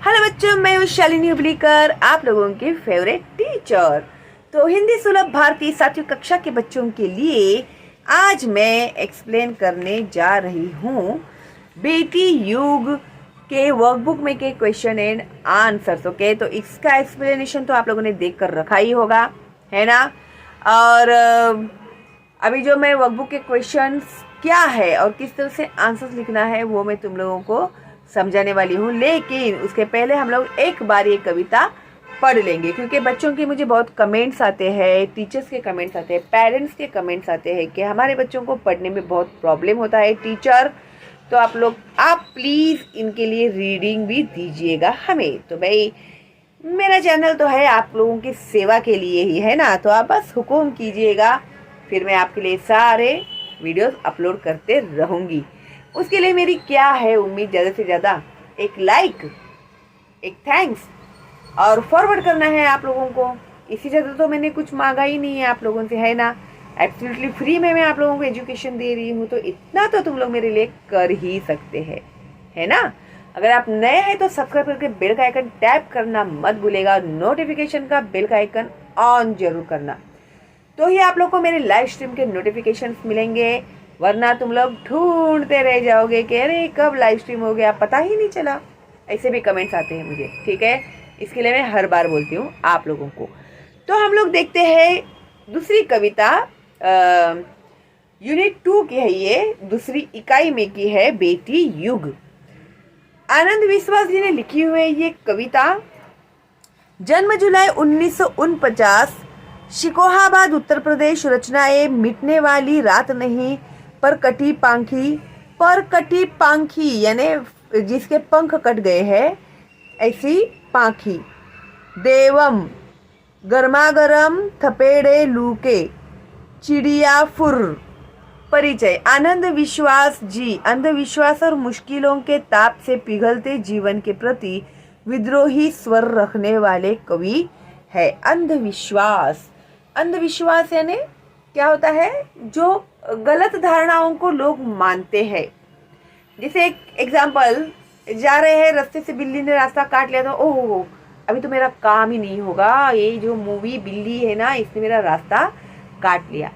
Hello बच्चों, मैं हूँ शालिनी हुबलीकर, आप लोगों की फेवरेट टीचर। तो हिंदी सुलभ भारतीय 7वीं कक्षा के बच्चों के लिए आज मैं एक्सप्लेन करने जा रही हूँ बेटी युग के वर्कबुक में के क्वेश्चन एंड आंसर्स। ओके, तो इसका एक्सप्लेनेशन तो आप लोगों ने देख कर रखा ही होगा, है ना। और अभी जो मैं वर्कबुक के क्वेश्चंस क्या है और किस तरह से आंसर्स लिखना है वो मैं तुम लोगों को समझाने वाली हूँ, लेकिन उसके पहले हम लोग एक बार ये कविता पढ़ लेंगे, क्योंकि बच्चों के मुझे बहुत कमेंट्स आते हैं, टीचर्स के कमेंट्स आते हैं, पेरेंट्स के कमेंट्स आते हैं कि हमारे बच्चों को पढ़ने में बहुत प्रॉब्लम होता है टीचर। तो आप प्लीज़ इनके लिए रीडिंग भी दीजिएगा हमें। तो भाई मेरा चैनल तो है आप लोगों की सेवा के लिए ही, है ना। तो आप बस हुक्म कीजिएगा, फिर मैं आपके लिए सारे वीडियोस अपलोड करते रहूँगी। उसके लिए मेरी क्या है उम्मीद, ज़्यादा से ज़्यादा एक लाइक, एक थैंक्स और फॉरवर्ड करना है आप लोगों को। इसी ज़्यादा तो मैंने कुछ मांगा ही नहीं है आप लोगों से, है ना। एब्सोल्युटली फ्री में मैं आप लोगों को एजुकेशन दे रही हूँ, तो इतना तो तुम लोग मेरे लिए कर ही सकते हैं, है ना। अगर आप नए हैं तो सब्सक्राइब करके बेल का आइकन टैप करना मत भूलेगा, नोटिफिकेशन का बेल का आइकन ऑन जरूर करना, तो ही आप लोग को मेरे लाइव स्ट्रीम के नोटिफिकेशंस मिलेंगे। वरना तुम लोग ढूंढते रह जाओगे कि अरे कब लाइव स्ट्रीम हो गया, पता ही नहीं चला। ऐसे भी कमेंट्स आते हैं मुझे, ठीक है। इसके लिए मैं हर बार बोलती हूँ आप लोगों को। तो हम लोग देखते हैं दूसरी कविता, यूनिट 2 की है, ये दूसरी इकाई में की है, बेटी युग। आनंद विश्वास जी ने लिखी हुई है ये कविता। जन्म जुलाई 1949, शिकोहाबाद उत्तर प्रदेश। रचनाएं मिटने वाली रात नहीं पर कटी पांखी यानी जिसके पंख कट गए हैं ऐसी पांखी। देवम गर्मागरम थपेड़े लूके चिड़िया फुर। परिचय, आनंद विश्वास जी अंधविश्वास और मुश्किलों के ताप से पिघलते जीवन के प्रति विद्रोही स्वर रखने वाले कवि है। अंधविश्वास यानी क्या होता है, जो गलत धारणाओं को लोग मानते हैं। जैसे एक एग्जाम्पल, जा रहे हैं रास्ते से, बिल्ली ने रास्ता काट लिया तो ओह अभी तो मेरा काम ही नहीं होगा, ये जो मूवी बिल्ली है ना इसने मेरा रास्ता काट लिया।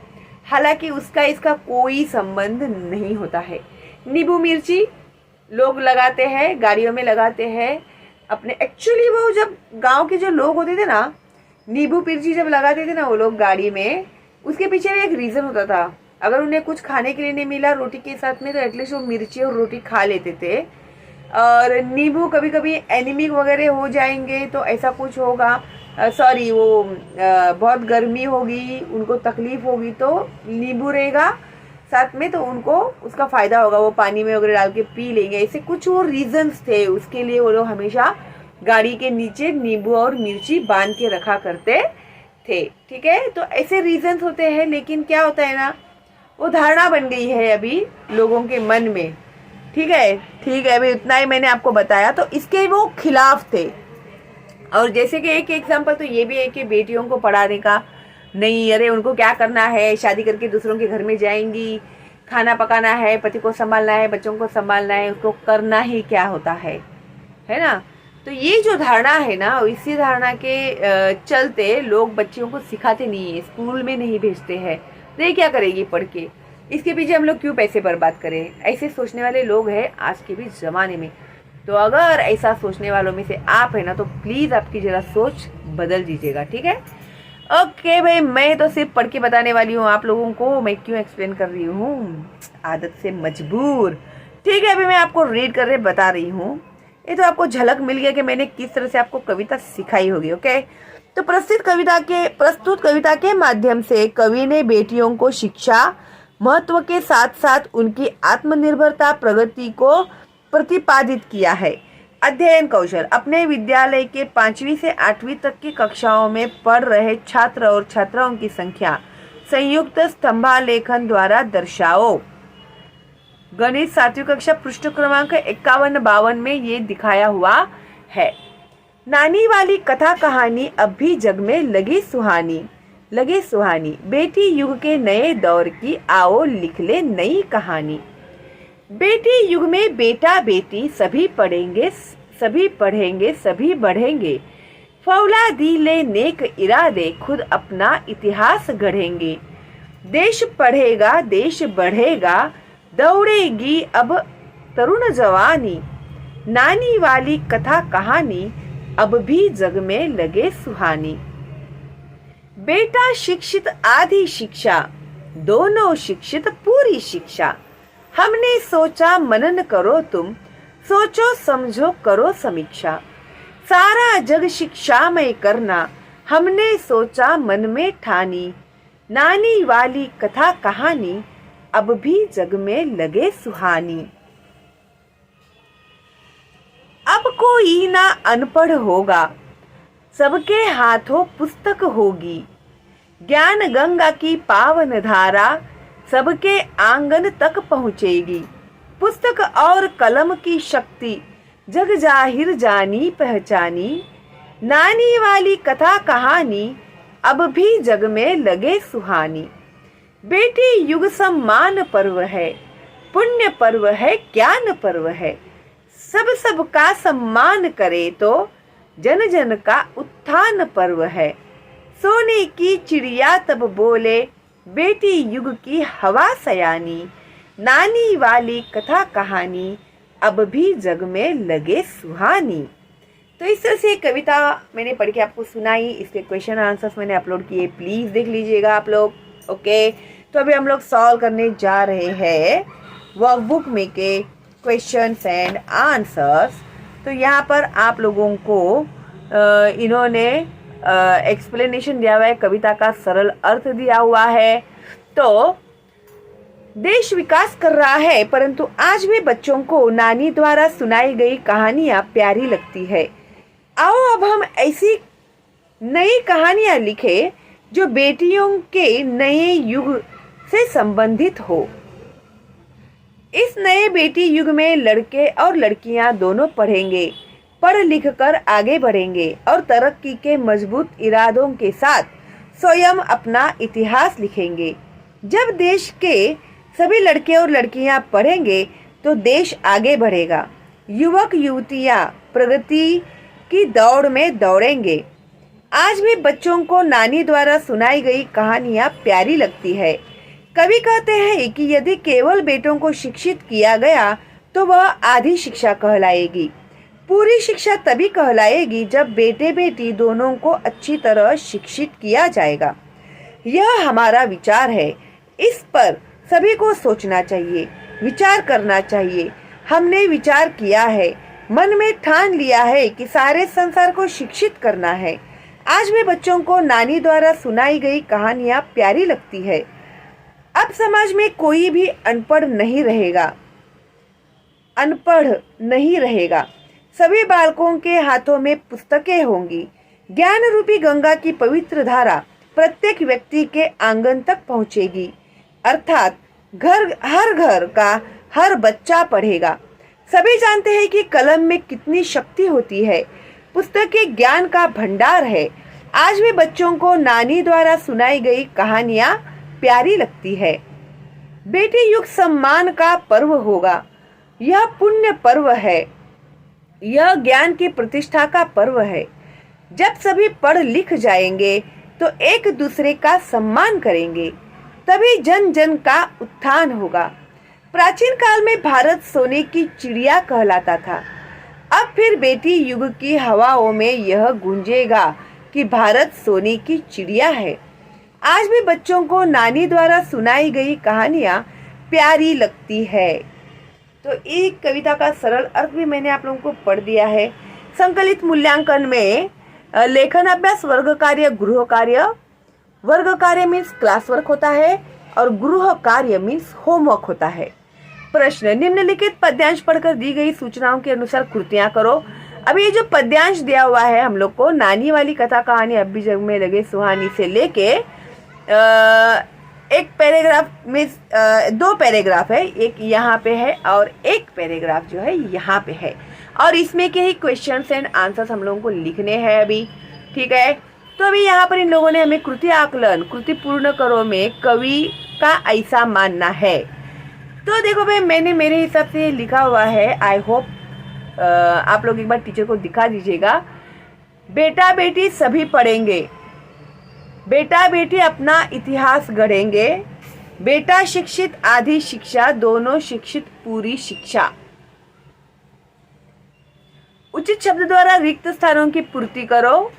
हालांकि उसका इसका कोई संबंध नहीं होता है। नींबू मिर्ची लोग लगाते हैं, गाड़ियों में लगाते हैं अपने। एक्चुअली वो जब गांव के जो लोग होते थे ना, नींबू मिर्ची जब लगाते थे ना वो लोग गाड़ी में, उसके पीछे भी एक रीज़न होता था। अगर उन्हें कुछ खाने के लिए नहीं मिला रोटी के साथ में, तो एटलीस्ट वो मिर्ची और रोटी खा लेते थे। और नींबू कभी कभी एनीमिक वगैरह हो जाएंगे तो ऐसा कुछ होगा, वो बहुत गर्मी होगी, उनको तकलीफ होगी, तो नींबू रहेगा साथ में, तो उनको उसका फ़ायदा होगा, वो पानी में वगैरह डाल के पी लेंगे। ऐसे कुछ वो रीजंस थे, उसके लिए वो लोग हमेशा गाड़ी के नीचे नींबू और मिर्ची बांध के रखा करते थे, ठीक है। तो ऐसे रीजंस होते हैं, लेकिन क्या होता है ना, वो धारणा बन गई है अभी लोगों के मन में, ठीक है। अभी उतना ही मैंने आपको बताया, तो इसके वो खिलाफ थे। और जैसे कि एक एग्जाम्पल तो ये भी है कि बेटियों को पढ़ाने का नहीं, अरे उनको क्या करना है, शादी करके दूसरों के घर में जाएंगी, खाना पकाना है, पति को संभालना है, बच्चों को संभालना है, उसको करना ही क्या होता है ना। तो ये जो धारणा है ना, इसी धारणा के चलते लोग बच्चियों को सिखाते नहीं है, स्कूल में नहीं भेजते हैं। तो ये क्या करेगी पढ़ के, इसके पीछे हम लोग क्यों पैसे बर्बाद करें, ऐसे सोचने वाले लोग हैं आज के भी ज़माने में। तो अगर ऐसा सोचने वालों में से आप है ना, तो प्लीज़ आपकी ज़रा सोच बदल दीजिएगा, ठीक है। ओके भाई, मैं तो सिर्फ पढ़ के बताने वाली हूँ आप लोगों को, मैं क्यों एक्सप्लेन कर रही हूँ, आदत से मजबूर, ठीक है। अभी मैं आपको रीड कर रहे बता रही हूँ, ये तो आपको झलक मिल गया कि मैंने किस तरह से आपको कविता सिखाई होगी, ओके। तो प्रस्तुत कविता के माध्यम से कवि ने बेटियों को शिक्षा महत्व के साथ साथ उनकी आत्मनिर्भरता प्रगति को प्रतिपादित किया है। अध्ययन कौशल, अपने विद्यालय के 5वीं से 8वीं तक की कक्षाओं में पढ़ रहे छात्र और छात्राओं की संख्या संयुक्त स्तंभालेखन द्वारा दर्शाओ। गणित 7वीं कक्षा पृष्ठ क्रमांक 51-52 में ये दिखाया हुआ है। नानी वाली कथा कहानी अब भी जग में लगी सुहानी, बेटी युग के नए दौर की आओ लिख ले नई कहानी। बेटी युग में बेटा बेटी सभी पढ़ेंगे सभी पढ़ेंगे सभी बढ़ेंगे। फौलादी ले नेक इरादे, खुद अपना इतिहास गढ़ेंगे। देश पढ़ेगा देश बढ़ेगा, दौड़ेगी अब तरुण जवानी। नानी वाली कथा कहानी, अब भी जग में लगे सुहानी। बेटा शिक्षित आधी शिक्षा, दोनों शिक्षित पूरी शिक्षा। हमने सोचा मनन करो तुम, सोचो समझो करो समीक्षा। सारा जग शिक्षामय करना, हमने सोचा मन में ठानी। नानी वाली कथा कहानी, अब भी जग में लगे सुहानी। अब कोई ना अनपढ़ होगा, सबके हाथों पुस्तक होगी। ज्ञान गंगा की पावन धारा, सबके आंगन तक पहुँचेगी। पुस्तक और कलम की शक्ति, जग जाहिर जानी पहचानी। नानी वाली कथा कहानी, अब भी जग में लगे सुहानी। बेटी युग सम्मान पर्व है, पुण्य पर्व है ज्ञान पर्व है। सब सबका सम्मान करे तो, जन जन का उत्थान पर्व है। सोने की चिड़िया तब बोले, बेटी युग की हवा सयानी। नानी वाली कथा कहानी, अब भी जग में लगे सुहानी। तो इस तरह से कविता मैंने पढ़ के आपको सुनाई। इसके क्वेश्चन आंसर्स मैंने अपलोड किए, प्लीज़ देख लीजिएगा आप लोग। ओके, तो अभी हम लोग सॉल्व करने जा रहे हैं वर्कबुक में के क्वेश्चंस एंड आंसर्स। तो यहाँ पर आप लोगों को इन्होंने एक्सप्लेनेशन दिया हुआ है, कविता का सरल अर्थ दिया हुआ है। तो देश विकास कर रहा है, परंतु आज भी बच्चों को नानी द्वारा सुनाई गई कहानियां प्यारी लगती है। आओ अब हम ऐसी नई कहानियां लिखें जो बेटियों के नए युग से संबंधित हो। इस नए बेटी युग में लड़के और लड़कियां दोनों पढ़ेंगे, पढ़ लिख कर आगे बढ़ेंगे और तरक्की के मजबूत इरादों के साथ स्वयं अपना इतिहास लिखेंगे। जब देश के सभी लड़के और लड़कियां पढ़ेंगे तो देश आगे बढ़ेगा। युवक युवतियां प्रगति की दौड़ में दौड़ेंगे। आज भी बच्चों को नानी द्वारा सुनाई गई कहानियां प्यारी लगती है। कवि कहते हैं कि यदि केवल बेटों को शिक्षित किया गया तो वह आधी शिक्षा कहलाएगी। पूरी शिक्षा तभी कहलाएगी जब बेटे बेटी दोनों को अच्छी तरह शिक्षित किया जाएगा। यह हमारा विचार है। इस पर सभी को सोचना चाहिए, विचार करना चाहिए। हमने विचार किया है, मन में ठान लिया है कि सारे संसार को शिक्षित करना है। आज भी बच्चों को नानी द्वारा सुनाई गई कहानियां प्यारी लगती है। अब समाज में कोई भी अनपढ़ नहीं रहेगा। सभी बालकों के हाथों में पुस्तकें होंगी। ज्ञान रूपी गंगा की पवित्र धारा प्रत्येक व्यक्ति के आंगन तक पहुंचेगी, अर्थात हर घर का हर बच्चा पढ़ेगा। सभी जानते हैं कि कलम में कितनी शक्ति होती है। पुस्तकें ज्ञान का भंडार है। आज भी बच्चों को नानी द्वारा सुनाई गई कहानियां प्यारी लगती है। बेटी युग सम्मान का पर्व होगा। यह पुण्य पर्व है। यह ज्ञान की प्रतिष्ठा का पर्व है। जब सभी पढ़ लिख जाएंगे तो एक दूसरे का सम्मान करेंगे, तभी जन जन का उत्थान होगा। प्राचीन काल में भारत सोने की चिड़िया कहलाता था। अब फिर बेटी युग की हवाओं में यह गूंजेगा कि भारत सोने की चिड़िया है। आज भी बच्चों को नानी द्वारा सुनाई गई कहानियां प्यारी लगती है। तो एक कविता का सरल अर्थ भी मैंने आप लोगों को पढ़ दिया है। संकलित मूल्यांकन में लेखन अभ्यास, वर्ग कार्य, गृह कार्य। वर्ग कार्य मीन्स क्लास वर्क होता है और गृह कार्य मीन्स होमवर्क होता है। प्रश्न, निम्नलिखित पद्यांश पढ़कर दी गई सूचनाओं के अनुसार कृतियां करो। अब ये जो पद्यांश दिया हुआ है हम लोग को, नानी वाली कथा कहानी अब भी जग में लगे सुहानी से लेके एक पैराग्राफ में दो पैराग्राफ है, एक यहाँ पे है और एक पैराग्राफ जो है यहाँ पे है, और इसमें के ही क्वेश्चंस एंड आंसर्स हम लोगों को लिखने हैं अभी। ठीक है, तो अभी यहाँ पर इन लोगों ने हमें कृति आकलन, कृति पूर्ण करो में कवि का ऐसा मानना है। तो देखो भाई, मैंने मेरे हिसाब से लिखा हुआ है। आई होप आप लोग एक बार टीचर को दिखा दीजिएगा। बेटा बेटी सभी पढ़ेंगे, बेटा बेटी अपना इतिहास गढ़ेंगे, बेटा शिक्षित आधी शिक्षा, दोनों शिक्षित पूरी शिक्षा। उचित शब्द द्वारा रिक्त स्थानों की पूर्ति करो।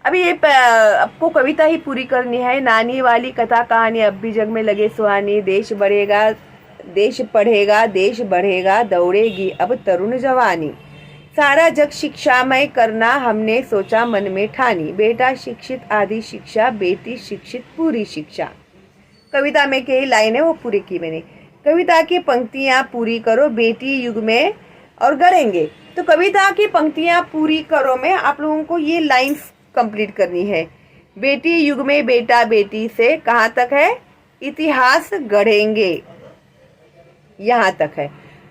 अभी ये आपको कविता ही पूरी करनी है। नानी वाली कथा कहानी अब भी जग में लगे सुहानी, देश बढ़ेगा देश पढ़ेगा देश बढ़ेगा, दौड़ेगी अब तरुण जवानी, सारा जग शिक्षामय करना हमने सोचा मन में ठानी, बेटा शिक्षित आधी शिक्षा, बेटी शिक्षित पूरी शिक्षा। कविता में कई लाइन है वो पूरी की मैंने। कविता की पंक्तियां पूरी करो, बेटी युग में और गढ़ेंगे। तो कविता की पंक्तियां पूरी करो में आप लोगों को ये लाइंस कंप्लीट करनी है। बेटी युग में बेटा बेटी से कहाँ तक है? इतिहास गढ़ेंगे, यहाँ तक है।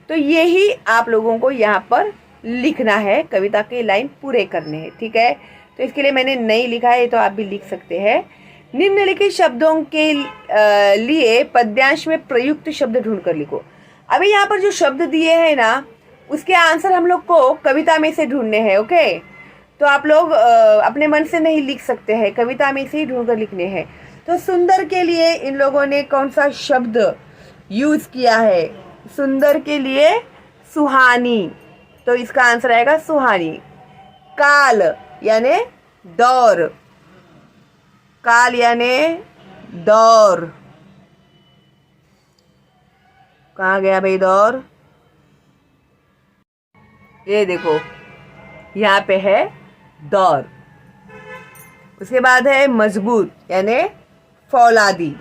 तो यही आप लोगों को यहाँ पर लिखना है, कविता के लाइन पूरे करने हैं, ठीक है। तो इसके लिए मैंने नहीं लिखा है, तो आप भी लिख सकते हैं। निम्नलिखित शब्दों के लिए पद्यांश में प्रयुक्त शब्द ढूंढ कर लिखो। अभी यहाँ पर जो शब्द दिए हैं ना, उसके आंसर हम लोग को कविता में से ढूंढने हैं, ओके। तो आप लोग अपने मन से नहीं लिख सकते हैं, कविता में से ही ढूंढ कर लिखने हैं। तो सुंदर के लिए इन लोगों ने कौन सा शब्द यूज किया है? सुंदर के लिए सुहानी, तो इसका आंसर आएगा सुहानी। काल यानी दौर, काल यानी दौर, कहाँ गया भाई दौर? ये देखो यहाँ पे है दौर। उसके बाद है मजबूत यानी फौलादी,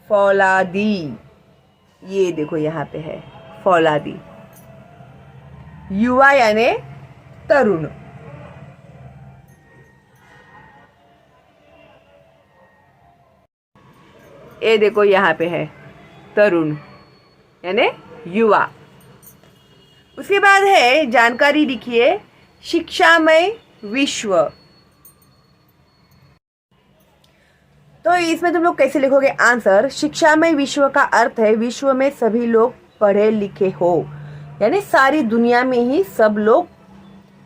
फौलादी, ये देखो यहाँ पे है फौलादी। युवा यानी तरुण, ये देखो यहाँ पे है तरुण यानी युवा। उसके बाद है जानकारी लिखिए, शिक्षामय विश्व। तो इसमें तुम लोग कैसे लिखोगे आंसर? शिक्षामय विश्व का अर्थ है विश्व में सभी लोग पढ़े लिखे हो, यानी सारी दुनिया में ही सब लोग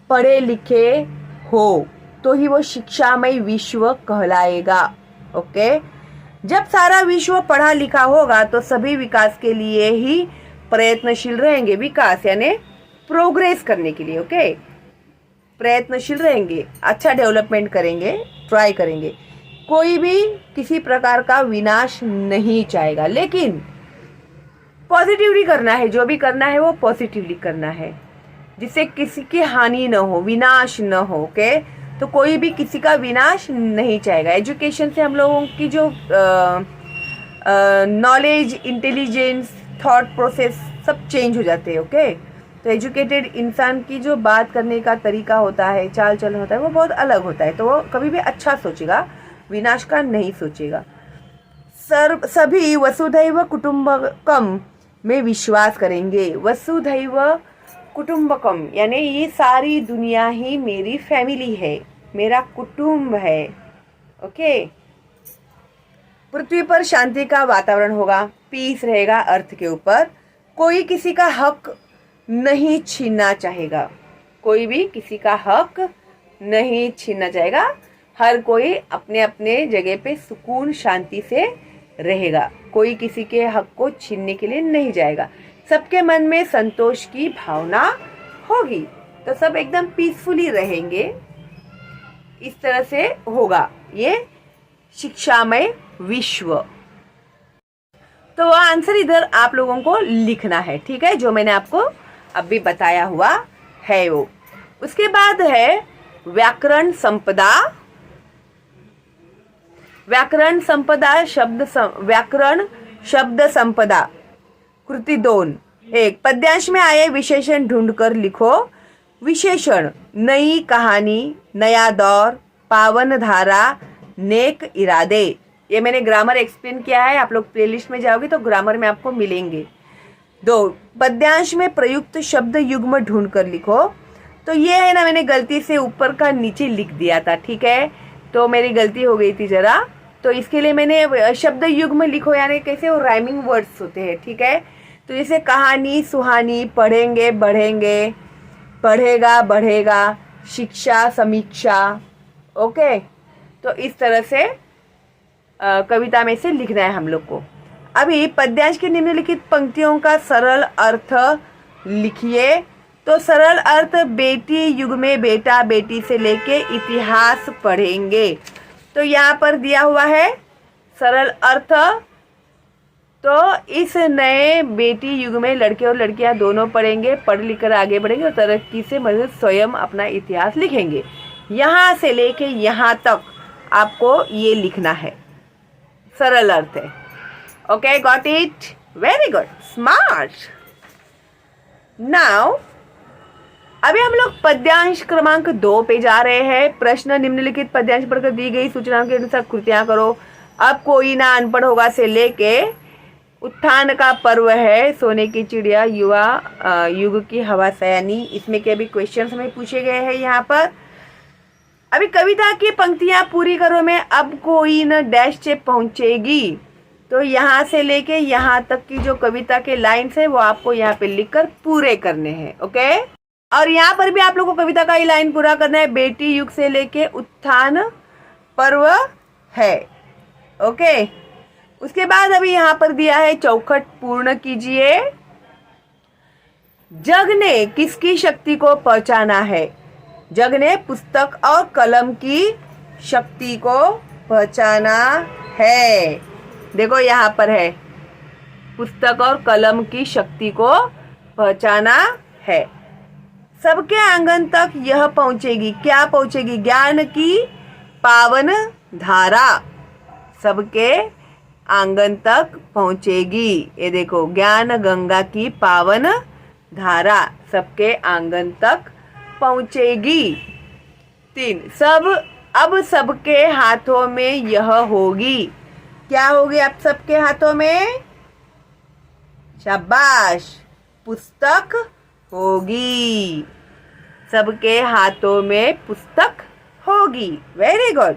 पढ़े लिखे हो, तो ही वो शिक्षामय विश्व कहलाएगा, ओके। जब सारा विश्व पढ़ा लिखा होगा तो सभी विकास के लिए ही प्रयत्नशील रहेंगे। विकास यानी प्रोग्रेस करने के लिए, ओके, प्रयत्नशील रहेंगे, अच्छा डेवलपमेंट करेंगे, ट्राई करेंगे। कोई भी किसी प्रकार का विनाश नहीं चाहेगा, लेकिन पॉजिटिवली करना है, जो भी करना है वो पॉजिटिवली करना है, जिससे किसी की हानि न हो, विनाश न हो, ओके। तो कोई भी किसी का विनाश नहीं चाहेगा। एजुकेशन से हम लोगों की जो नॉलेज, इंटेलिजेंस, थॉट प्रोसेस सब चेंज हो जाते हैं, ओके। तो एजुकेटेड इंसान की जो बात करने का तरीका होता है, चाल चलन होता है, वो बहुत अलग होता है। तो वो कभी भी अच्छा सोचेगा, विनाश का नहीं सोचेगा। सभी वसुधैव कुटुंबकम में विश्वास करेंगे। वसुधैव कुटुंबकम यानी ये सारी दुनिया ही मेरी फैमिली है, मेरा कुटुंब है, ओके। पृथ्वी पर शांति का वातावरण होगा, पीस रहेगा अर्थ के ऊपर। कोई किसी का हक नहीं छीनना चाहेगा, कोई भी किसी का हक नहीं छीनना चाहेगा। हर कोई अपने अपने जगह पे सुकून शांति से रहेगा, कोई किसी के हक को छीनने के लिए नहीं जाएगा। सबके मन में संतोष की भावना होगी, तो सब एकदम पीसफुली रहेंगे, इस तरह से होगा ये शिक्षामय विश्व। तो वो आंसर इधर आप लोगों को लिखना है, ठीक है, जो मैंने आपको अभी बताया हुआ है वो। उसके बाद है व्याकरण संपदा। व्याकरण संपदा व्याकरण शब्द संपदा कृति 2। 1 पद्यांश में आए विशेषण ढूंढकर लिखो। विशेषण नई कहानी, नया दौर, पावन धारा, नेक इरादे। ये मैंने ग्रामर एक्सप्लेन किया है, आप लोग प्लेलिस्ट में जाओगे तो ग्रामर में आपको मिलेंगे। 2 पद्यांश में प्रयुक्त शब्द युग्म ढूंढ कर लिखो। तो ये है ना, मैंने गलती से ऊपर का नीचे लिख दिया था, ठीक है, तो मेरी गलती हो गई थी जरा। तो इसके लिए मैंने शब्द युग्म लिखो, यानी कैसे वो राइमिंग वर्ड्स होते हैं, ठीक है। तो जैसे कहानी सुहानी, पढ़ेंगे बढ़ेंगे, पढ़ेगा बढ़ेगा, शिक्षा समीक्षा। ओके, तो इस तरह से कविता में से लिखना है हम लोग को। अभी पद्यांश की निम्नलिखित पंक्तियों का सरल अर्थ लिखिए। तो सरल अर्थ, बेटी युग में बेटा बेटी से लेके इतिहास पढ़ेंगे। तो यहाँ पर दिया हुआ है सरल अर्थ। तो इस नए बेटी युग में लड़के और लड़कियां दोनों पढ़ेंगे, पढ़ लिख कर आगे बढ़ेंगे और तरक्की से मदद स्वयं अपना इतिहास लिखेंगे। यहाँ से लेके यहाँ तक आपको ये लिखना है, सरल अर्थ है। Okay, got it? Very good, smart. Now अभी हम लोग पद्यांश क्रमांक 2 पे जा रहे हैं। प्रश्न, निम्नलिखित पद्यांश पढ़कर दी गई सूचनाओं के अनुसार कृतियां करो। अब कोई ना अनपढ़ होगा से लेके उत्थान का पर्व है, सोने की चिड़िया, युवा युग की हवा सयानी, इसमें के भी क्वेश्चंस हमें पूछे गए हैं यहाँ पर। अभी कविता की पंक्तियां पूरी करो में अब कोई न डैश से पहुंचेगी। तो यहाँ से लेके यहाँ तक की जो कविता के लाइन्स है वो आपको यहाँ पे लिखकर पूरे करने हैं। ओके, और यहाँ पर भी आप लोगों को कविता का ही लाइन पूरा करना है। बेटी युग से लेके उत्थान पर्व है। ओके, उसके बाद अभी यहाँ पर दिया है चौखट पूर्ण कीजिए। जग ने किसकी शक्ति को पहचाना है? जग ने पुस्तक और कलम की शक्ति को पहचाना है। देखो यहाँ पर है, पुस्तक और कलम की शक्ति को पहचाना है। सबके आंगन तक यह पहुंचेगी। क्या पहुंचेगी? ज्ञान की पावन धारा सबके आंगन तक पहुंचेगी। ये देखो, ज्ञान गंगा की पावन धारा सबके आंगन तक पहुंचेगी। 3, अब सबके हाथों में यह होगी। क्या होगी अब सबके हाथों में? शाबाश, पुस्तक होगी। सबके हाथों में पुस्तक होगी। Very good.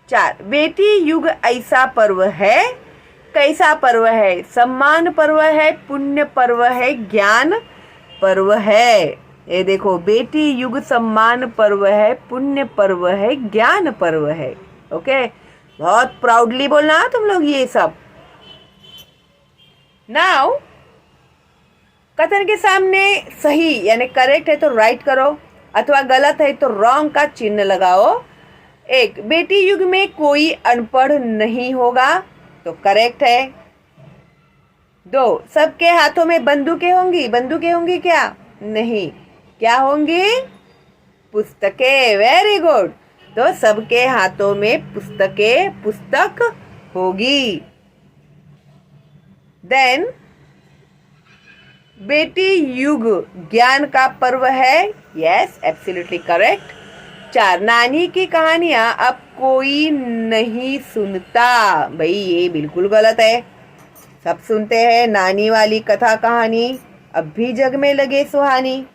4, बेटी युग ऐसा पर्व है। कैसा पर्व है? सम्मान पर्व है, पुण्य पर्व है, ज्ञान पर्व है। ये देखो, बेटी युग सम्मान पर्व है, पुण्य पर्व है, ज्ञान पर्व है। ओके, बहुत प्राउडली बोलना तुम लोग ये सब। नाउ कथन के सामने सही यानी करेक्ट है तो राइट करो, अथवा गलत है तो रॉन्ग का चिन्ह लगाओ। 1, बेटी युग में कोई अनपढ़ नहीं होगा, तो करेक्ट है। 2, सबके हाथों में बंदूकें होंगी। बंदूकें होंगी क्या? नहीं। क्या होंगी? पुस्तकें। Very good. तो सबके हाथों में पुस्तक होगी। देन बेटी युग ज्ञान का पर्व है। Yes, absolutely correct. 4, नानी की कहानियां अब कोई नहीं सुनता। भाई ये बिल्कुल गलत है, सब सुनते हैं नानी वाली कथा कहानी, अब भी जग में लगे सुहानी।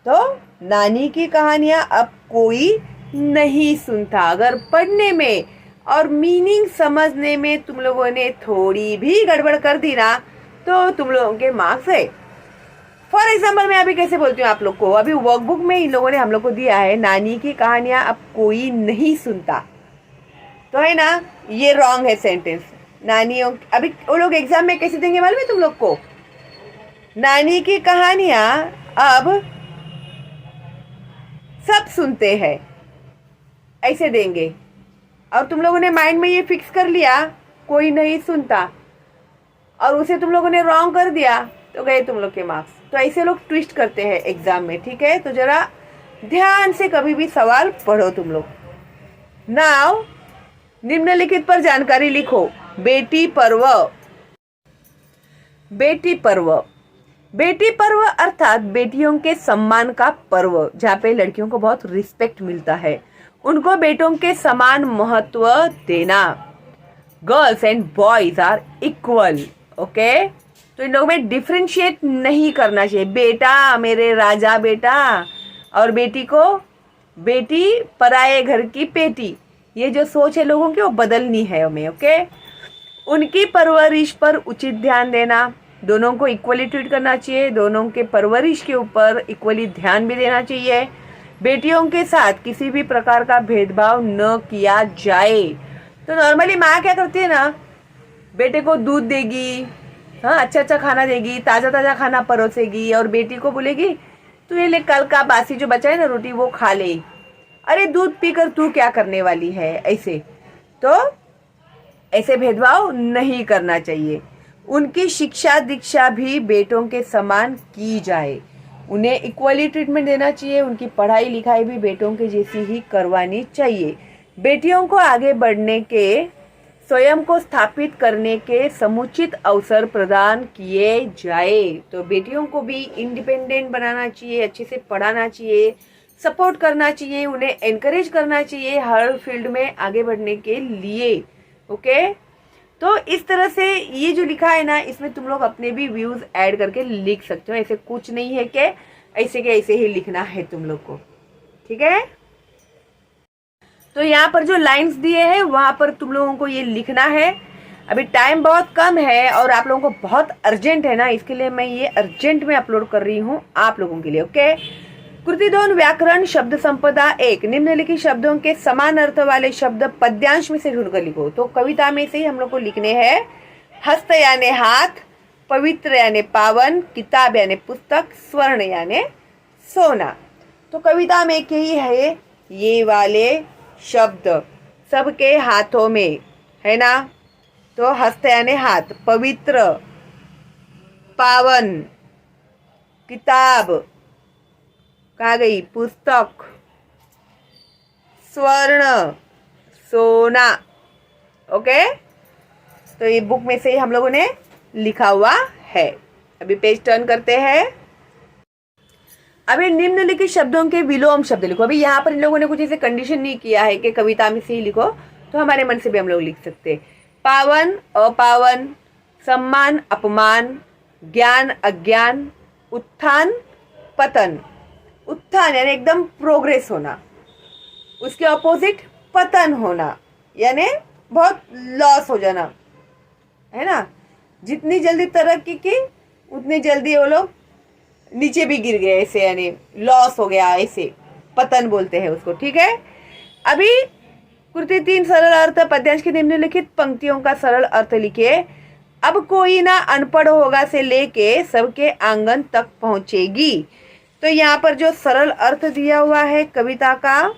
तो नानी की कहानियां अब कोई नहीं सुनता। अगर पढ़ने में और मीनिंग समझने में तुम लोगों ने थोड़ी भी गड़बड़ कर दी ना, तो तुम लोगों के मार्क्स है। फॉर एग्जाम्पल मैं अभी कैसे बोलती हूँ आप लोग को, अभी वर्कबुक में इन लोगों ने हम लोग को दिया है नानी की कहानियां अब कोई नहीं सुनता, तो है ना, ये रॉन्ग है सेंटेंस। नानियों, अभी वो लोग एग्जाम में कैसे देंगे मालूम है तुम लोग को? नानी की कहानियां अब सब सुनते हैं, ऐसे देंगे। और तुम लोगों ने माइंड में ये फिक्स कर लिया कोई नहीं सुनता, और उसे तुम लोगों ने रॉन्ग कर दिया, तो गए तुम लोग के मार्क्स। तो ऐसे लोग ट्विस्ट करते हैं एग्जाम में, ठीक है? तो जरा ध्यान से कभी भी सवाल पढ़ो तुम लोग। नाउ निम्नलिखित पर जानकारी लिखो। बेटी पर्व। बेटी पर्व, बेटी पर्व अर्थात बेटियों के सम्मान का पर्व, जहाँ पे लड़कियों को बहुत रिस्पेक्ट मिलता है, उनको बेटों के समान महत्व देना। Girls and boys are equal. Okay, तो इन लोगों में डिफ्रेंशिएट नहीं करना चाहिए। बेटा मेरे राजा बेटा, और बेटी को बेटी पराये घर की पेटी, ये जो सोच है लोगों की वो बदलनी है हमें। ओके, उनकी परवरिश पर उचित ध्यान देना, दोनों को इक्वली ट्रीट करना चाहिए, दोनों के परवरिश के ऊपर इक्वली ध्यान भी देना चाहिए। बेटियों के साथ किसी भी प्रकार का भेदभाव न किया जाए। तो नॉर्मली माँ क्या करती है ना, बेटे को दूध देगी, हाँ अच्छा अच्छा खाना देगी, ताज़ा ताज़ा खाना परोसेगी और बेटी को बोलेगी तू ये ले कल का बासी जो बचा है ना रोटी वो खा ले, अरे दूध पीकर तू क्या करने वाली है। ऐसे तो ऐसे भेदभाव नहीं करना चाहिए। उनकी शिक्षा दीक्षा भी बेटों के समान की जाए, उन्हें इक्वली ट्रीटमेंट देना चाहिए। उनकी पढ़ाई लिखाई भी बेटों के जैसी ही करवानी चाहिए। बेटियों को आगे बढ़ने के, स्वयं को स्थापित करने के समुचित अवसर प्रदान किए जाए। तो बेटियों को भी इंडिपेंडेंट बनाना चाहिए, अच्छे से पढ़ाना चाहिए, सपोर्ट करना चाहिए, उन्हें एनकरेज करना चाहिए हर फील्ड में आगे बढ़ने के लिए। ओके, तो इस तरह से ये जो लिखा है ना, इसमें तुम लोग अपने भी व्यूज ऐड करके लिख सकते हो। ऐसे कुछ नहीं है कि ऐसे के ऐसे ही लिखना है तुम लोग को, ठीक है। तो यहाँ पर जो लाइंस दिए हैं वहां पर तुम लोगों को ये लिखना है। अभी टाइम बहुत कम है और आप लोगों को बहुत अर्जेंट है ना, इसके लिए मैं ये अर्जेंट में अपलोड कर रही हूँ आप लोगों के लिए। ओके, कृति 2 व्याकरण शब्द संपदा 1, निम्नलिखित शब्दों के समान अर्थ वाले शब्द पद्यांश में से ढूंढकर लिखो। तो कविता में से ही हम लोग को लिखने हैं। हस्त यानी हाथ, पवित्र यानी पावन, किताब यानी पुस्तक, स्वर्ण यानी सोना। तो कविता में के ही है ये वाले शब्द सबके हाथों में है ना। तो हस्त यानी हाथ, पवित्र, पावन, किताब कहाँ गई, पुस्तक, स्वर्ण, सोना। ओके, तो ये बुक में से ही हम लोगों ने लिखा हुआ है। अभी पेज टर्न करते हैं। अभी निम्नलिखित शब्दों के विलोम शब्द लिखो। अभी यहाँ पर इन लोगों ने कुछ ऐसे कंडीशन नहीं किया है कि कविता में से ही लिखो, तो हमारे मन से भी हम लोग लिख सकते। पावन, अपावन, सम्मान, अपमान, ज्ञान, अज्ञान, उत्थान, पतन। उत्थान यानी एकदम प्रोग्रेस होना, उसके ऑपोजिट पतन होना यानी बहुत लॉस हो जाना, है ना। जितनी जल्दी तरक्की की उतनी जल्दी वो लोग नीचे भी गिर गए, ऐसे यानी लॉस हो गया, ऐसे पतन बोलते हैं उसको, ठीक है। अभी कृति 3 सरल अर्थ पद्यांश की निम्नलिखित पंक्तियों का सरल अर्थ लिखिए। अब कोई ना अनपढ़ होगा से लेके सबके आंगन तक पहुंचेगी। तो यहाँ पर जो सरल अर्थ दिया हुआ है कविता का,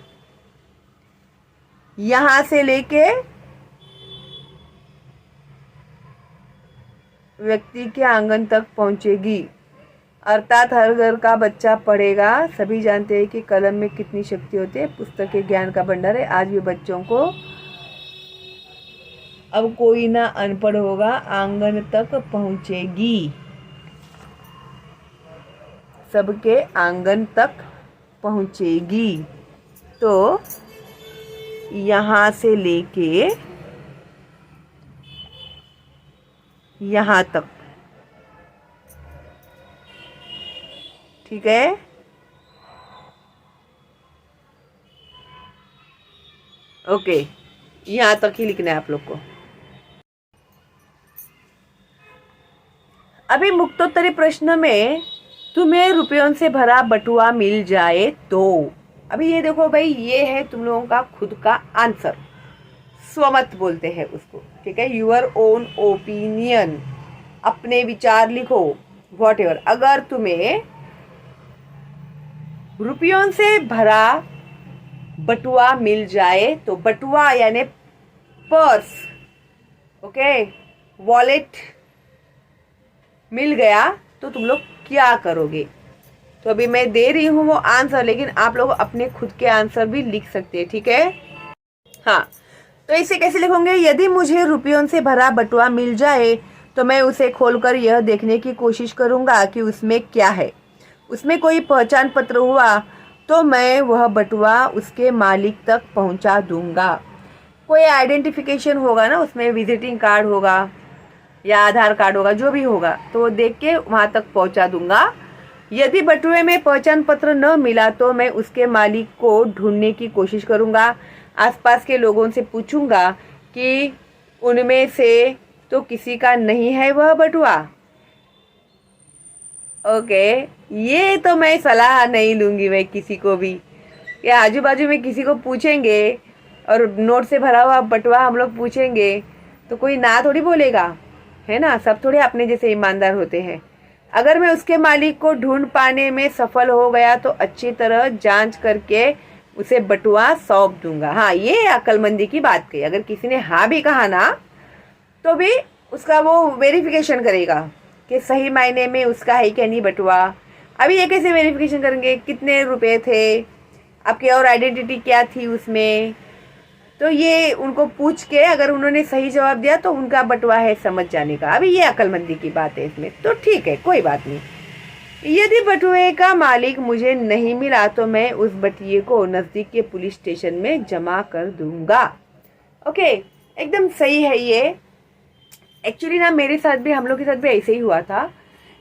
यहां से लेके व्यक्ति के आंगन तक पहुंचेगी, अर्थात हर घर का बच्चा पढ़ेगा। सभी जानते हैं कि कलम में कितनी शक्ति होती है, पुस्तक के ज्ञान का भंडार है। आज भी बच्चों को अब कोई ना अनपढ़ होगा आंगन तक पहुंचेगी, सबके आंगन तक पहुंचेगी। तो यहाँ से लेके यहाँ तक, ठीक है। ओके, यहाँ तक ही लिखना है आप लोग को। अभी मुक्तोत्तरी प्रश्न में तुम्हें रुपयों से भरा बटुआ मिल जाए तो, अभी ये देखो भाई, ये है तुम लोगों का खुद का आंसर, स्वमत बोलते हैं उसको, ठीक है। यूअर ओन ओपिनियन, अपने विचार लिखो, वॉट एवर। अगर तुम्हें रुपयों से भरा बटुआ मिल जाए तो, बटुआ यानी पर्स, ओके, वॉलेट मिल गया तो तुम लोग क्या करोगे। तो अभी मैं दे रही हूँ वो आंसर, लेकिन आप लोग अपने खुद के आंसर भी लिख सकते हैं, ठीक है। हाँ, तो इसे कैसे लिखोगे। यदि मुझे रुपयों से भरा बटुआ मिल जाए तो मैं उसे खोलकर यह देखने की कोशिश करूँगा कि उसमें क्या है। उसमें कोई पहचान पत्र हुआ तो मैं वह बटुआ उसके मालिक तक पहुँचा दूँगा। कोई आइडेंटिफिकेशन होगा ना उसमें, विजिटिंग कार्ड होगा या आधार कार्ड होगा, जो भी होगा, तो वो देख के वहाँ तक पहुँचा दूँगा। यदि बटुए में पहचान पत्र न मिला तो मैं उसके मालिक को ढूंढने की कोशिश करूँगा। आसपास के लोगों से पूछूंगा कि उनमें से तो किसी का नहीं है वह बटुआ। ओके, ये तो मैं सलाह नहीं लूंगी मैं किसी को भी, या आजू बाजू में किसी को पूछेंगे और नोट से भरा हुआ बटुआ हम लोग पूछेंगे तो कोई ना थोड़ी बोलेगा, है ना। सब थोड़े अपने जैसे ईमानदार होते हैं। अगर मैं उसके मालिक को ढूंढ पाने में सफल हो गया तो अच्छी तरह जांच करके उसे बटुआ सौंप दूंगा। हाँ, ये अक्लमंदी की बात कही। अगर किसी ने हाँ भी कहा ना तो भी उसका वो वेरिफिकेशन करेगा कि सही मायने में उसका है क्या नहीं बटुआ। अभी ये कैसे वेरिफिकेशन करेंगे, कितने रुपए थे, आपकी और आइडेंटिटी क्या थी उसमें, तो ये उनको पूछ के अगर उन्होंने सही जवाब दिया तो उनका बटुआ है समझ जाने का। अभी ये अक्लमंदी की बात है इसमें, तो ठीक है, कोई बात नहीं। यदि बटुए का मालिक मुझे नहीं मिला तो मैं उस बटुए को नज़दीक के पुलिस स्टेशन में जमा कर दूंगा। ओके, एकदम सही है ये। एक्चुअली ना मेरे साथ भी, हम लोग के साथ भी ऐसे ही हुआ था।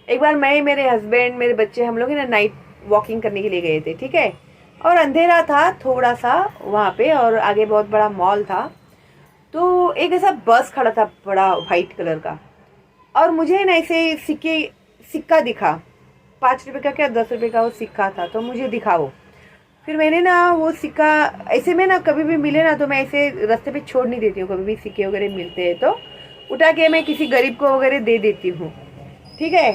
एक बार मैं, मेरे हस्बैंड, मेरे बच्चे, हम लोग ना नाइट वॉकिंग करने के लिए गए थे, ठीक है। और अंधेरा था थोड़ा सा वहाँ पे, और आगे बहुत बड़ा मॉल था। तो एक ऐसा बस खड़ा था बड़ा वाइट कलर का, और मुझे ना ऐसे सिक्का दिखा, 5 रुपये का क्या 10 रुपये का वो सिक्का था, तो मुझे दिखा वो। फिर मैंने ना वो सिक्का, ऐसे में ना कभी भी मिले ना तो मैं ऐसे रास्ते पे छोड़ नहीं देती हूँ। कभी भी सिक्के वगैरह मिलते हैं तो उठा के मैं किसी गरीब को वगैरह दे देती हूँ, ठीक है।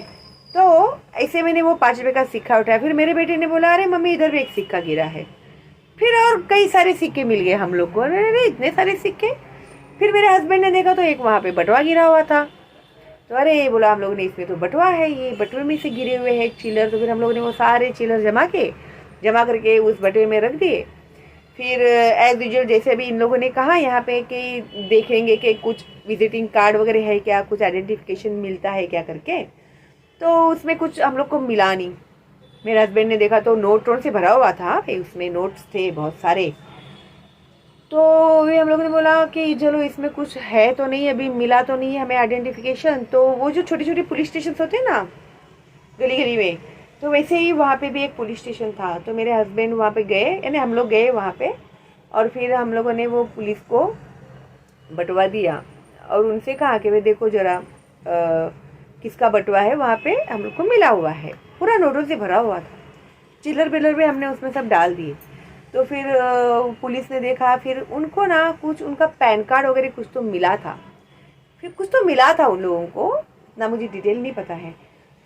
तो ऐसे मैंने वो 5 रुपये का सिक्का उठाया। फिर मेरे बेटे ने बोला, अरे मम्मी इधर भी एक सिक्का गिरा है। फिर और कई सारे सिक्के मिल गए हम लोग को। अरे इतने सारे सिक्के। फिर मेरे हस्बैंड ने देखा तो एक वहाँ पे बटुआ गिरा हुआ था। तो अरे बोला हम लोगों ने, इसमें तो बटुआ है, ये बटुए में से गिरे हुए हैं चिल्लर। तो फिर हम लोगों ने वो सारे चिल्लर जमा करके उस बटुए में रख दिए। फिर एज यूजुअल जैसे भी इन लोगों ने कहा यहाँ पे कि देखेंगे कि कुछ विजिटिंग कार्ड वगैरह है क्या, कुछ आइडेंटिफिकेशन मिलता है क्या करके, तो उसमें कुछ हम लोग को मिला नहीं। मेरे हस्बैंड ने देखा तो नोट से भरा हुआ था, फिर उसमें नोट्स थे बहुत सारे। तो वे हम लोगों ने बोला कि चलो इसमें कुछ है तो नहीं, अभी मिला तो नहीं है हमें आइडेंटिफिकेशन। तो वो जो छोटे छोटे पुलिस स्टेशन होते हैं ना गली गली में, तो वैसे ही वहाँ पे भी एक पुलिस स्टेशन था। तो मेरे हस्बैंड वहाँ पे गए, यानी हम लोग गए वहाँ पे, और फिर हम लोगों ने वो पुलिस को बटुआ दिया और उनसे कहा कि वे देखो ज़रा किसका बटुआ है। वहाँ पे हम लोग को मिला हुआ है, पूरा नोटों से भरा हुआ था, चिल्लर पिल्लर भी हमने उसमें सब डाल दिए। तो फिर पुलिस ने देखा, फिर उनको ना कुछ उनका पैन कार्ड वगैरह कुछ तो मिला था, फिर कुछ तो मिला था उन लोगों को ना, मुझे डिटेल नहीं पता है।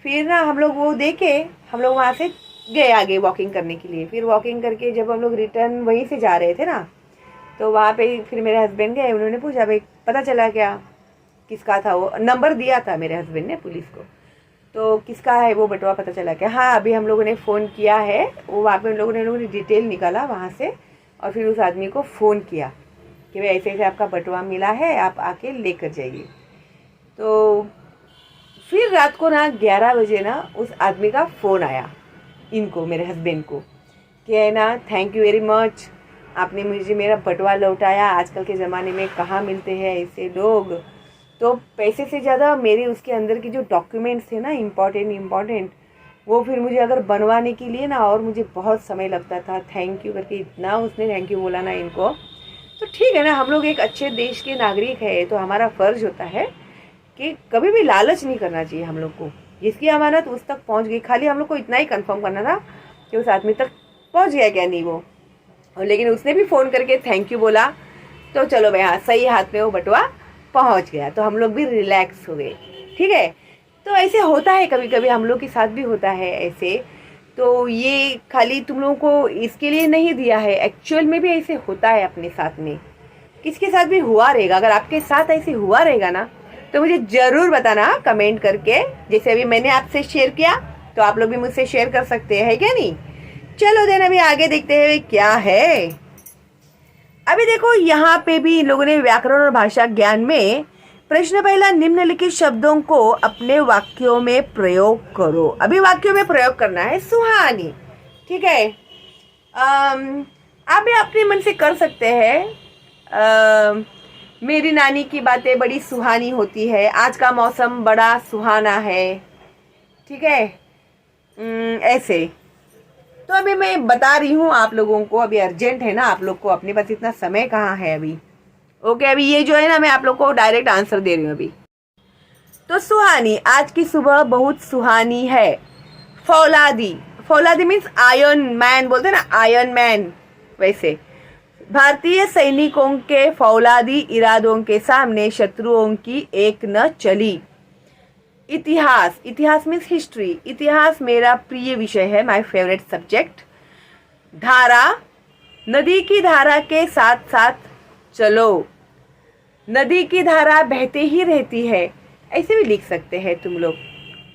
फिर ना हम लोग वो देके हम लोग वहाँ से गए आगे वॉकिंग करने के लिए। फिर वॉकिंग करके जब हम लोग रिटर्न वहीं से जा रहे थे ना, तो वहाँ पे फिर मेरे हस्बैंड गए, उन्होंने पूछा भाई पता चला क्या किसका था वो, नंबर दिया था मेरे हस्बैंड ने पुलिस को, तो किसका है वो बटुआ पता चला क्या। हाँ, अभी हम लोगों ने फ़ोन किया है, वो वहाँ पे उन लोगों ने डिटेल निकाला वहाँ से, और फिर उस आदमी को फ़ोन किया कि भाई ऐसे ऐसे आपका बटुआ मिला है, आप आके लेकर जाइए। तो फिर रात को ना 11 बजे ना उस आदमी का फ़ोन आया इनको, मेरे हस्बैंड को, कि है ना थैंक यू वेरी मच, आपने मुझे मेरा बटुआ लौटाया। आजकल के ज़माने में कहाँ मिलते हैं ऐसे लोग। तो पैसे से ज़्यादा मेरे उसके अंदर की जो डॉक्यूमेंट्स थे ना इम्पॉर्टेंट, वो फिर मुझे अगर बनवाने के लिए ना और मुझे बहुत समय लगता था। थैंक यू करके इतना उसने थैंक यू बोला ना इनको। तो ठीक है ना, हम लोग एक अच्छे देश के नागरिक है, तो हमारा फ़र्ज़ होता है कि कभी भी लालच नहीं करना चाहिए हम लोग को। जिसकी अमानत उस तक पहुंच गई, खाली हम लोग को इतना ही कंफर्म करना था कि उस आदमी तक पहुंच गया क्या नहीं वो। और लेकिन उसने भी फ़ोन करके थैंक यू बोला, तो चलो भाई हाँ, सही हाथ में वो बटुआ पहुंच गया, तो हम लोग भी रिलैक्स हो गए, ठीक है। तो ऐसे होता है, कभी कभी हम लोग के साथ भी होता है ऐसे। तो ये खाली तुम लोगों को इसके लिए नहीं दिया है, एक्चुअल में भी ऐसे होता है अपने साथ में, किसके साथ भी हुआ रहेगा। अगर आपके साथ ऐसे हुआ रहेगा ना तो मुझे ज़रूर बताना कमेंट करके। जैसे अभी मैंने आपसे शेयर किया तो आप लोग भी मुझसे शेयर कर सकते हैं, है क्या नहीं। चलो देन अभी आगे देखते हैं क्या है। अभी देखो यहाँ पे भी इन लोगों ने व्याकरण और भाषा ज्ञान में प्रश्न पहला, निम्नलिखित शब्दों को अपने वाक्यों में प्रयोग करो। अभी वाक्यों में प्रयोग करना है सुहानी, ठीक है। आप भी अपने मन से कर सकते हैं। मेरी नानी की बातें बड़ी सुहानी होती है, आज का मौसम बड़ा सुहाना है, ठीक है। ऐसे तो अभी मैं बता रही हूँ आप लोगों को, अभी अर्जेंट है ना आप लोग को, अपने पास इतना समय कहाँ है अभी। ओके, अभी ये जो है ना मैं आप लोग को डायरेक्ट आंसर दे रही हूँ अभी। तो सुहानी, आज की सुबह बहुत सुहानी है। फौलादी, फौलादी मीन्स आयरन मैन, बोलते हैं ना आयरन मैन, वैसे भारतीय सैनिकों के फौलादी इरादों के सामने शत्रुओं की एक न चली। इतिहास, इतिहास मीन्स हिस्ट्री, इतिहास मेरा प्रिय विषय है, माय फेवरेट सब्जेक्ट। धारा, नदी की धारा के साथ साथ चलो, नदी की धारा बहते ही रहती है, ऐसे भी लिख सकते हैं तुम लोग,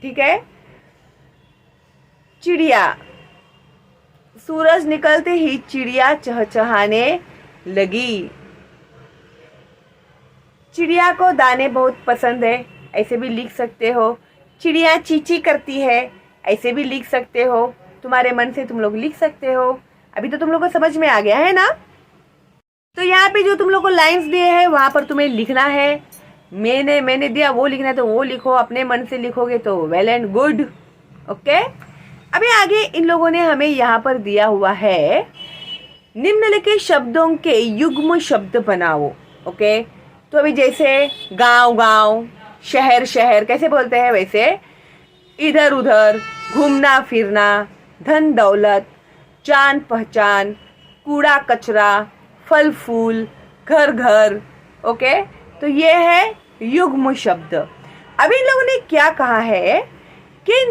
ठीक है। चिड़िया, सूरज निकलते ही चिड़िया चहचहाने लगी। चिड़िया को दाने बहुत पसंद है, ऐसे भी लिख सकते हो। चिड़िया चींची करती है, ऐसे भी लिख सकते हो, तुम्हारे मन से तुम लोग लिख सकते हो। अभी तो तुम लोग को समझ में आ गया है ना। तो यहाँ पे जो तुम लोग को लाइंस दिए हैं वहां पर तुम्हें लिखना है। मैंने दिया वो लिखना है तो वो लिखो, अपने मन से लिखोगे तो वेल एंड गुड, ओके। अभी आगे इन लोगों ने हमें यहाँ पर दिया हुआ है, निम्नलिखित शब्दों के युग्म शब्द बनाओ, ओके। तो अभी जैसे गांव गांव, शहर शहर कैसे बोलते हैं, वैसे इधर उधर, घूमना फिरना, धन दौलत, जान पहचान, कूड़ा कचरा, फल फूल, घर घर, ओके। तो ये है युग्म शब्द। अभी इन लोगों ने क्या कहा है कि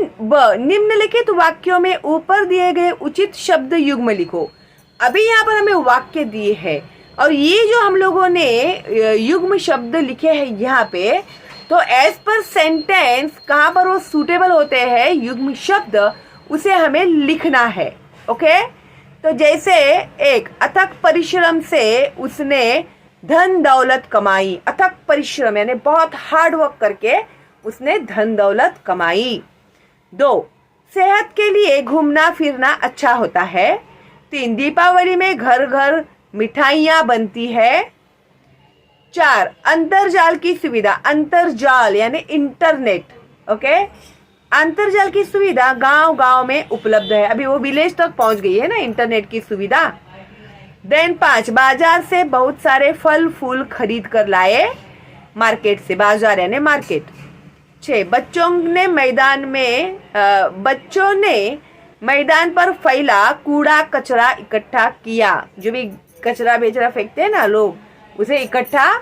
निम्नलिखित वाक्यों में ऊपर दिए गए उचित शब्द युग्म लिखो। अभी यहाँ पर हमें वाक्य दिए हैं और ये जो हम लोगों ने युग्म शब्द लिखे हैं यहाँ पे, तो एज पर सेंटेंस कहाँ पर वो सूटेबल होते हैं युग्म शब्द, उसे हमें लिखना है, ओके। तो जैसे एक, अथक परिश्रम से उसने धन दौलत कमाई। अथक परिश्रम यानी बहुत हार्ड वर्क करके उसने धन दौलत कमाई। 2, सेहत के लिए घूमना फिरना अच्छा होता है। 3, दीपावली में घर घर मिठाइयाँ बनती है। 4, अंतरजाल की सुविधा, अंतरजाल यानी इंटरनेट, ओके। अंतरजाल की सुविधा गांव गांव में उपलब्ध है, अभी वो विलेज तक पहुंच गई है ना इंटरनेट की सुविधा। देन 5, बाजार से बहुत सारे फल फूल खरीद कर लाए, मार्केट से, बाजार यानी मार्केट। 6, बच्चों ने मैदान पर फैला कूड़ा कचरा इकट्ठा किया। जो भी कचरा बेचरा फेंकते हैं ना लोग, उसे इकट्ठा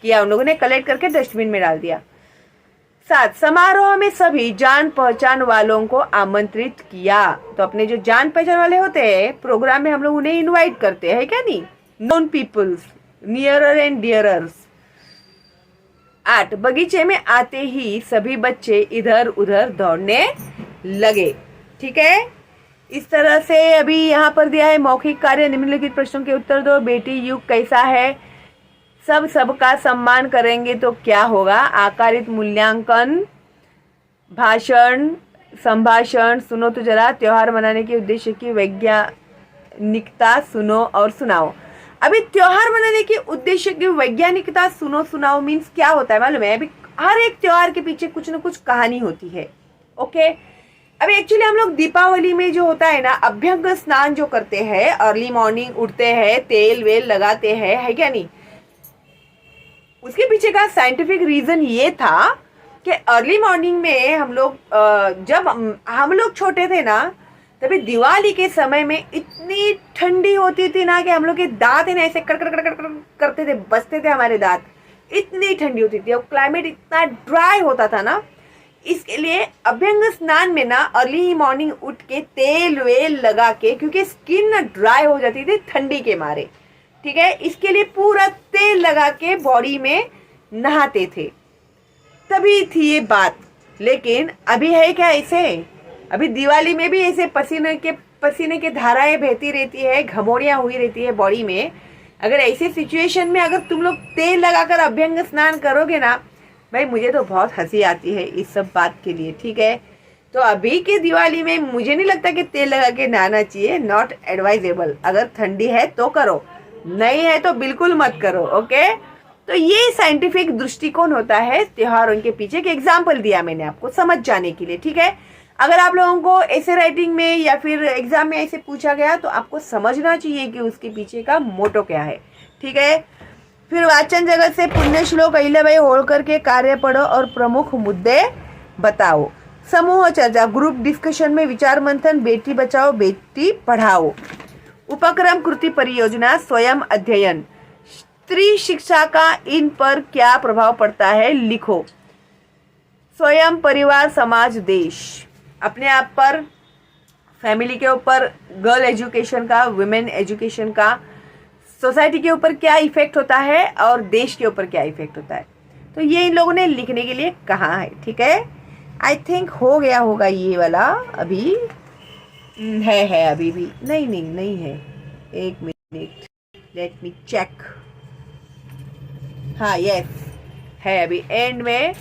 किया, उन लोगों ने कलेक्ट करके डस्टबिन में डाल दिया। 7, समारोह में सभी जान पहचान वालों को आमंत्रित किया। तो अपने जो जान पहचान वाले होते हैं प्रोग्राम में हम लोग उन्हें इनवाइट करते हैं, क्या नहीं, नोन पीपल्स, नियरर एंड डियरर्स। 8, बगीचे में आते ही सभी बच्चे इधर उधर दौड़ने लगे, ठीक है। इस तरह से अभी यहाँ पर दिया है मौखिक कार्य, निम्नलिखित प्रश्नों के उत्तर दो। बेटी युग कैसा है, सब सबका सम्मान करेंगे तो क्या होगा, आकारित मूल्यांकन, भाषण, संभाषण, सुनो तो जरा, त्योहार मनाने के उद्देश्य की वैज्ञानिकता सुनो और सुनाओ। अभी त्योहार मनाने के उद्देश्य की वैज्ञानिकता सुनो सुनाओ मीन्स क्या होता है मालूम है। अभी हर एक त्योहार के पीछे कुछ न कुछ कहानी होती है, ओके। अभी एक्चुअली हम लोग दीपावली में जो होता है ना, अभ्यंग स्नान जो करते हैं, अर्ली मॉर्निंग उठते हैं, तेल वेल लगाते हैं, है क्या नहीं। उसके पीछे का साइंटिफिक रीजन ये था कि अर्ली मॉर्निंग में हम लोग जब हम लोग छोटे थे ना, तभी दिवाली के समय में इतनी ठंडी होती थी ना कि हम लोग के दांत है ना ऐसे कड़ कड़ कड़ कड़ करते थे, बजते थे हमारे दांत, इतनी ठंडी होती थी और क्लाइमेट इतना ड्राई होता था ना। इसके लिए अभ्यंग स्नान में ना अर्ली मॉर्निंग उठ के तेल वेल लगा के, क्योंकि स्किन ना ड्राई हो जाती थी ठंडी के मारे, ठीक है, इसके लिए पूरा तेल लगा के बॉडी में नहाते थे, तभी थी ये बात। लेकिन अभी है क्या ऐसे, अभी दिवाली में भी ऐसे पसीने के धाराएं बहती रहती है, घमौड़ियां हुई रहती है बॉडी में। अगर ऐसे सिचुएशन में अगर तुम लोग तेल लगाकर अभ्यंग स्नान करोगे ना, भाई मुझे तो बहुत हंसी आती है इस सब बात के लिए, ठीक है। तो अभी के दिवाली में मुझे नहीं लगता कि तेल लगा के नहाना चाहिए, नॉट एडवाइजेबल। अगर ठंडी है तो करो, नहीं है तो बिल्कुल मत करो, ओके। तो ये साइंटिफिक दृष्टिकोण होता है त्योहारों के पीछे, के एग्जाम्पल दिया मैंने आपको समझ जाने के लिए, ठीक है। अगर आप लोगों को ऐसे राइटिंग में या फिर एग्जाम में ऐसे पूछा गया तो आपको समझना चाहिए कि उसके पीछे का मोटो क्या है, ठीक है। फिर वाचन जगत से पुण्य श्लोक अहिल्याबाई होळकर के कार्य पढ़ो और प्रमुख मुद्दे बताओ। समूह चर्चा, ग्रुप डिस्कशन में विचार मंथन, बेटी बचाओ बेटी पढ़ाओ, उपक्रम कृति परियोजना, स्वयं अध्ययन, स्त्री शिक्षा का इन पर क्या प्रभाव पड़ता है लिखो, स्वयं, परिवार, समाज, देश, अपने आप पर, फैमिली के ऊपर, गर्ल एजुकेशन का, वुमेन एजुकेशन का, सोसाइटी के ऊपर क्या इफेक्ट होता है और देश के ऊपर क्या इफेक्ट होता है। तो ये इन लोगों ने लिखने के लिए कहा है। ठीक है, आई थिंक हो गया होगा ये वाला। अभी है अभी भी नहीं है। एक मिनट, लेट मी चेक। हाँ यस है अभी एंड में।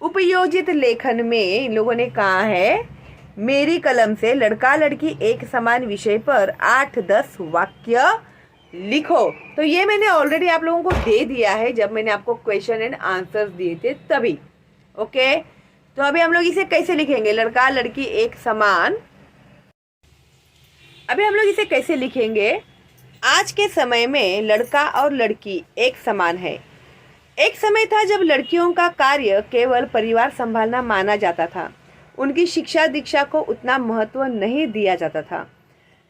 उपयोजित लेखन में इन लोगों ने कहा है मेरी कलम से लड़का लड़की एक समान विषय पर 8-10 वाक्य लिखो। तो ये मैंने ऑलरेडी आप लोगों को दे दिया है जब मैंने आपको क्वेश्चन एंड आंसर्स दिए थे तभी। ओके, तो अभी हम लोग इसे कैसे लिखेंगे, लड़का लड़की एक समान। अभी हम लोग इसे कैसे लिखेंगे, आज के समय में लड़का और लड़की एक समान है। एक समय था जब लड़कियों का कार्य केवल परिवार संभालना माना जाता था। उनकी शिक्षा दीक्षा को उतना महत्व नहीं दिया जाता था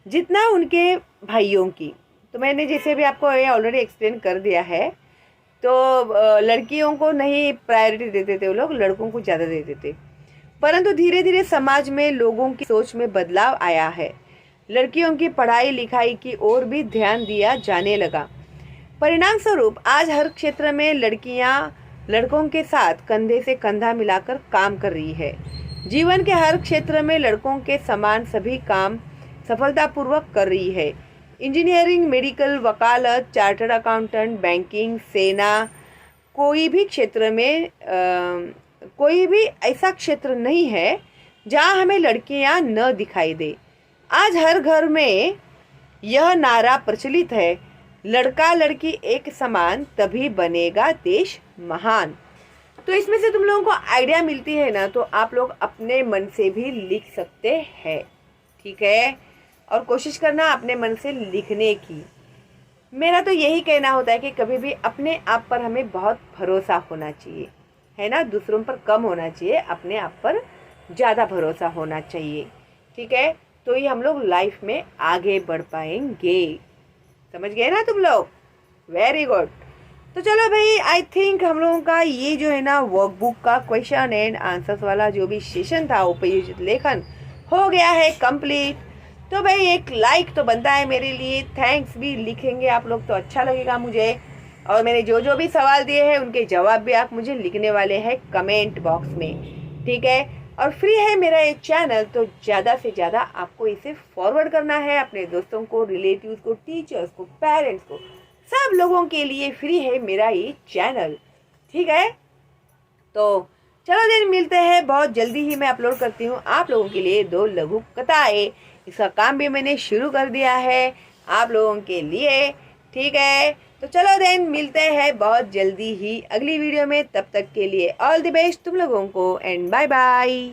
जितना उनके भाइयों की। तो मैंने जैसे भी आपको ये ऑलरेडी एक्सप्लेन कर दिया है। तो लड़कियों को नहीं प्रायोरिटी देते थे वो लोग, लड़कों को ज़्यादा देते थे। परंतु धीरे धीरे समाज में लोगों की सोच में बदलाव आया है। लड़कियों की पढ़ाई लिखाई की ओर भी ध्यान दिया जाने लगा। परिणाम स्वरूप आज हर क्षेत्र में लड़कियां लड़कों के साथ कंधे से कंधा मिलाकर काम कर रही है। जीवन के हर क्षेत्र में लड़कों के समान सभी काम सफलतापूर्वक कर रही है। इंजीनियरिंग, मेडिकल, वकालत, चार्टर्ड अकाउंटेंट, बैंकिंग, सेना, कोई भी क्षेत्र में कोई भी ऐसा क्षेत्र नहीं है जहां हमें लड़कियां न दिखाई दे। आज हर घर में यह नारा प्रचलित है, लड़का लड़की एक समान तभी बनेगा देश महान। तो इसमें से तुम लोगों को आइडिया मिलती है ना, तो आप लोग अपने मन से भी लिख सकते हैं। ठीक है, और कोशिश करना अपने मन से लिखने की। मेरा तो यही कहना होता है कि कभी भी अपने आप पर हमें बहुत भरोसा होना चाहिए, है ना। दूसरों पर कम होना चाहिए, अपने आप पर ज़्यादा भरोसा होना चाहिए। ठीक है, तो ये हम लोग लाइफ में आगे बढ़ पाएंगे। समझ गए ना तुम लोग? Very good. तो चलो भाई, आई थिंक हम लोगों का ये जो है ना वर्कबुक का क्वेश्चन एंड आंसर्स वाला जो भी सेशन था उपयोजित लेखन हो गया है कंप्लीट। तो भाई एक लाइक तो बनता है मेरे लिए, थैंक्स भी लिखेंगे आप लोग तो अच्छा लगेगा मुझे। और मैंने जो भी सवाल दिए हैं उनके जवाब भी आप मुझे लिखने वाले हैं कमेंट बॉक्स में। ठीक है, और फ्री है मेरा ये चैनल, तो ज़्यादा से ज़्यादा आपको इसे फॉरवर्ड करना है अपने दोस्तों को, रिलेटिव्स को, टीचर्स को, पेरेंट्स को, सब लोगों के लिए फ्री है मेरा ये चैनल। ठीक है, तो चलो दिन मिलते हैं। बहुत जल्दी ही मैं अपलोड करती हूँ आप लोगों के लिए 2 लघु कथाएं। इसका काम भी मैंने शुरू कर दिया है आप लोगों के लिए। ठीक है, तो चलो देन मिलते हैं बहुत जल्दी ही अगली वीडियो में। तब तक के लिए ऑल द बेस्ट तुम लोगों को एंड बाय बाय।